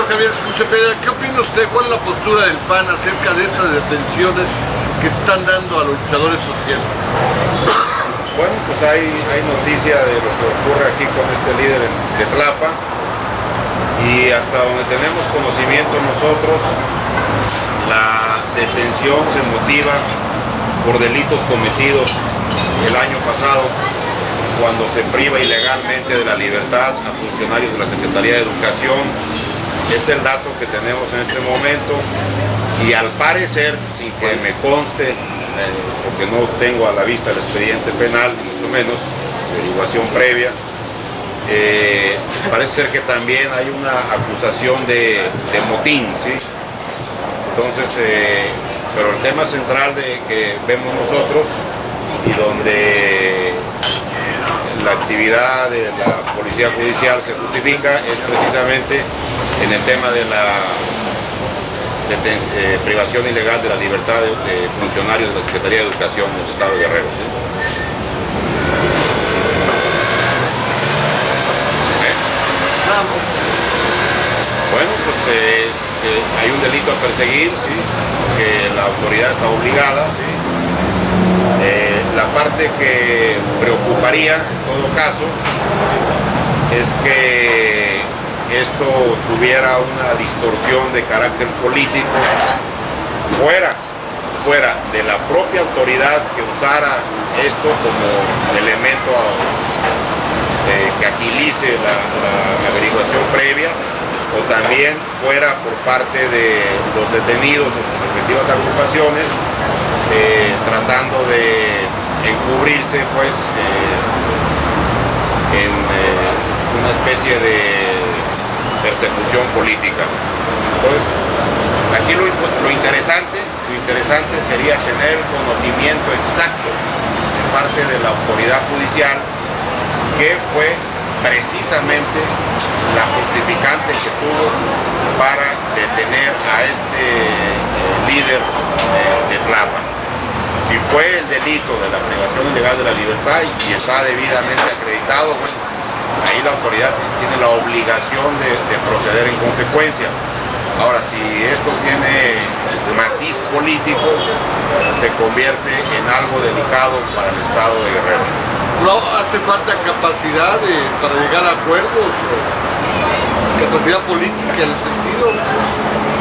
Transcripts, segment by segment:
Javier Cepeda, ¿qué opina usted? ¿Cuál es la postura del PAN acerca de esas detenciones que están dando a los luchadores sociales? Bueno, pues hay noticia de lo que ocurre aquí con este líder de Tlapa, y hasta donde tenemos conocimiento nosotros, la detención se motiva por delitos cometidos el año pasado, cuando se priva ilegalmente de la libertad a funcionarios de la Secretaría de Educación. Es el dato que tenemos en este momento, y al parecer, sin que me conste, porque no tengo a la vista el expediente penal, ni mucho menos, averiguación previa, parece ser que también hay una acusación de motín, ¿sí? Entonces, pero el tema central que vemos nosotros, y donde la actividad de la Policía Judicial se justifica, es precisamente en el tema de la privación ilegal de la libertad de funcionarios de la Secretaría de Educación del Estado de Guerrero. Bueno, pues hay un delito a perseguir, ¿sí? Que la autoridad está obligada, ¿sí? La parte que preocuparía en todo caso es que esto tuviera una distorsión de carácter político fuera de la propia autoridad que usara esto como elemento que agilice la averiguación previa, o también fuera por parte de los detenidos en sus respectivas agrupaciones, tratando de encubrirse pues en una especie de persecución política. Entonces, aquí lo interesante sería tener conocimiento exacto de parte de la autoridad judicial qué fue precisamente la justificante que tuvo para detener a este líder de Tlapa. Si fue el delito de la privación ilegal de la libertad y está debidamente acreditado, bueno, ahí la autoridad tiene la obligación de proceder en consecuencia. Ahora, si esto tiene matiz político, se convierte en algo delicado para el Estado de Guerrero. ¿No hace falta capacidad para llegar a acuerdos o capacidad política en el sentido?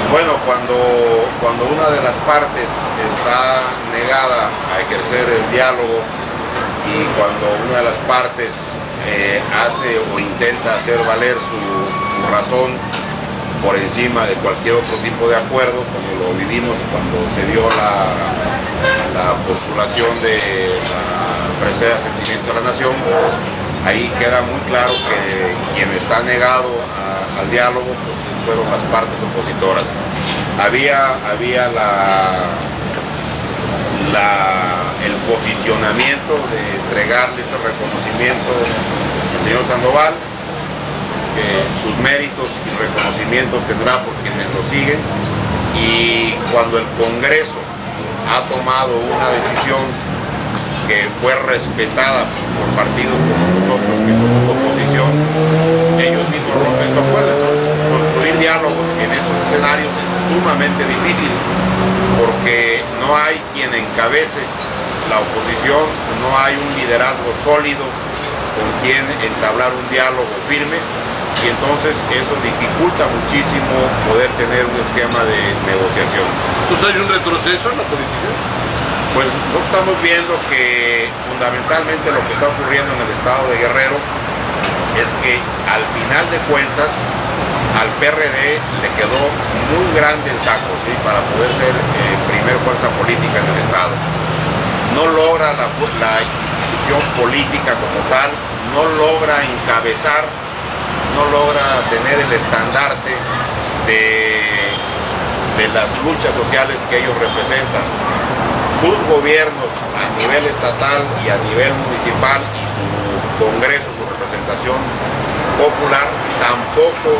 Bueno, cuando una de las partes está negada a ejercer el diálogo, y cuando una de las partes hace o intenta hacer valer su razón por encima de cualquier otro tipo de acuerdo, como lo vivimos cuando se dio la postulación de la presea Sentimiento de la Nación, ahí queda muy claro que quien está negado al diálogo pues fueron las partes opositoras. Había el posicionamiento de entregarle este reconocimiento al señor Sandoval, que sus méritos y reconocimientos tendrá por quienes lo siguen, y cuando el Congreso ha tomado una decisión que fue respetada por partidos como nosotros, que somos oposición, ellos mismos rompen su acuerdo. Entonces, construir diálogos en esos escenarios es sumamente difícil, porque no hay quien encabece la oposición, no hay un liderazgo sólido con quien entablar un diálogo firme, y entonces eso dificulta muchísimo poder tener un esquema de negociación. ¿Entonces hay un retroceso en la política? Pues nosotros estamos viendo que fundamentalmente lo que está ocurriendo en el Estado de Guerrero es que al final de cuentas al PRD le quedó muy grande el saco, ¿sí?, para poder ser primer fuerza política en el Estado. No logra la institución política como tal, no logra encabezar, no logra tener el estandarte de las luchas sociales que ellos representan. Sus gobiernos a nivel estatal y a nivel municipal, y su Congreso, su representación popular, tampoco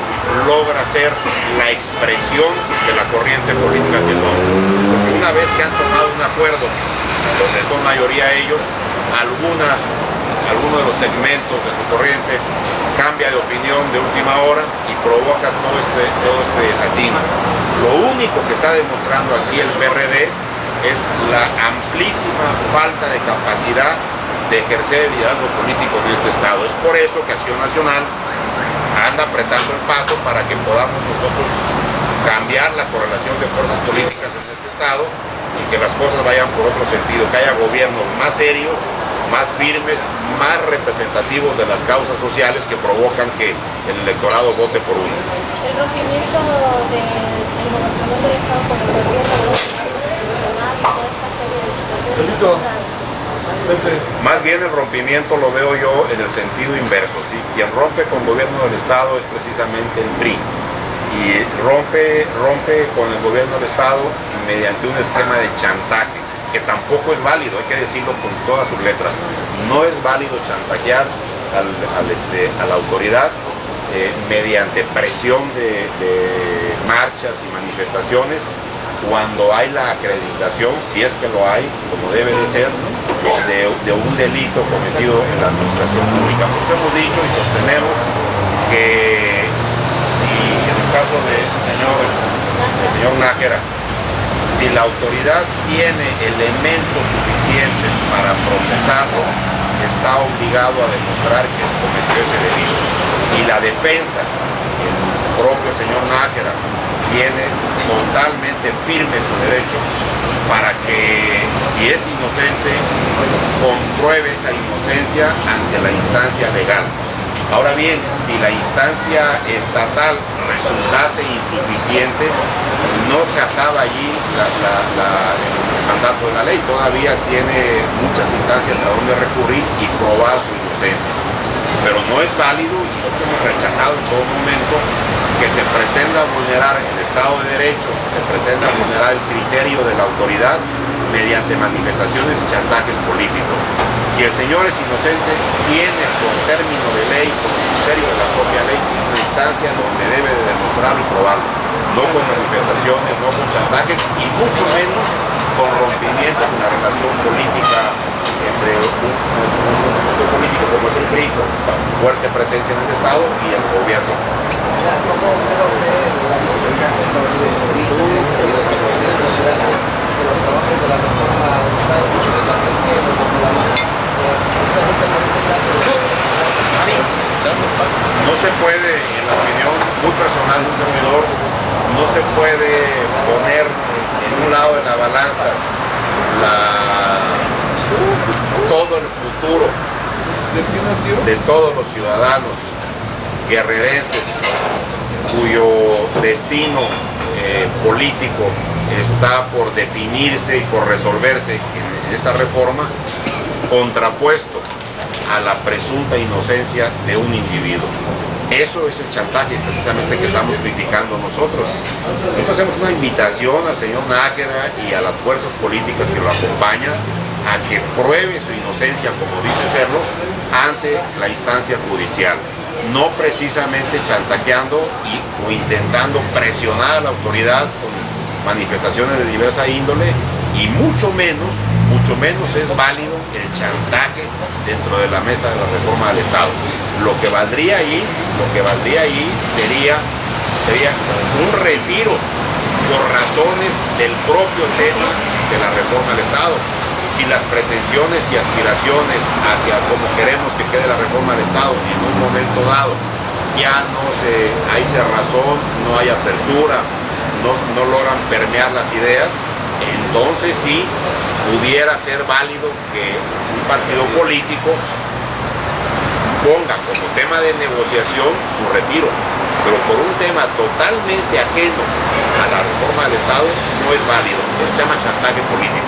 logra ser la expresión de la corriente política que son. Porque una vez que han tomado un acuerdo donde son mayoría ellos, alguna alguno de los segmentos de su corriente cambia de opinión de última hora y provoca todo este desatino. Lo único que está demostrando aquí el PRD es la amplísima falta de capacidad de ejercer el liderazgo político en este estado. Es por eso que Acción Nacional anda apretando el paso para que podamos nosotros cambiar la correlación de fuerzas políticas en este estado y que las cosas vayan por otro sentido, que haya gobiernos más serios, más firmes, más representativos de las causas sociales que provocan que el electorado vote por uno. El rompimiento del gobernador del estado con el gobierno nacional y toda esta serie de situaciones. Más bien el rompimiento lo veo yo en el sentido inverso, ¿sí? Quien rompe con el gobierno del estado es precisamente el PRI y rompe con el gobierno del estado mediante un esquema de chantaje que tampoco es válido, hay que decirlo con todas sus letras. No es válido chantajear a la autoridad mediante presión de marchas y manifestaciones cuando hay la acreditación, si es que lo hay, como debe de ser, de un delito cometido en la administración pública. Pues hemos dicho y sostenemos que si en el caso del señor Nájera, si la autoridad tiene elementos suficientes para procesarlo, está obligado a demostrar que cometió ese delito. Y la defensa, el propio señor Nájera, tiene totalmente firme su derecho para que, si es inocente, compruebe esa inocencia ante la instancia legal. Ahora bien, si la instancia estatal resultase insuficiente, no se acaba allí el mandato de la ley, todavía tiene muchas instancias a donde recurrir y probar su inocencia. Pero no es válido, y nosotros hemos rechazado en todo momento, que se pretenda vulnerar el Estado de Derecho, que se pretenda vulnerar el criterio de la autoridad mediante manifestaciones y chantajes políticos. Si el señor es inocente, tiene por término de ley, por criterio de la propia ley, una instancia donde debe de demostrarlo y probarlo. No con manifestaciones, no con chantajes y mucho menos con rompimientos en la relación política entre un político como es el PRI, con fuerte presencia en el Estado, y el gobierno. ¿Cómo observa usted la eficacia de los trabajos de la reforma del Estado, precisamente los proclamarán, justamente por este caso? No se puede, en la opinión muy personal de un servidor, no se puede poner en un lado de la balanza todo el futuro de todos los ciudadanos guerrerenses cuyo destino político está por definirse y por resolverse en esta reforma, contrapuesto a la presunta inocencia de un individuo. Eso es el chantaje precisamente que estamos criticando nosotros. Nosotros hacemos una invitación al señor Nájera y a las fuerzas políticas que lo acompañan a que pruebe su inocencia, como dice serlo, ante la instancia judicial. No precisamente chantajeando o intentando presionar a la autoridad con manifestaciones de diversa índole, y mucho menos es válido el chantaje dentro de la mesa de la reforma del Estado. Lo que valdría allí sería un retiro por razones del propio tema de la reforma del Estado. Si las pretensiones y aspiraciones hacia cómo queremos que quede la reforma del Estado en un momento dado ya no hay cerrazón, no hay apertura, no logran permear las ideas, entonces sí pudiera ser válido que un partido político ponga como tema de negociación su retiro, pero por un tema totalmente ajeno a la reforma del Estado no es válido. Eso se llama chantaje político.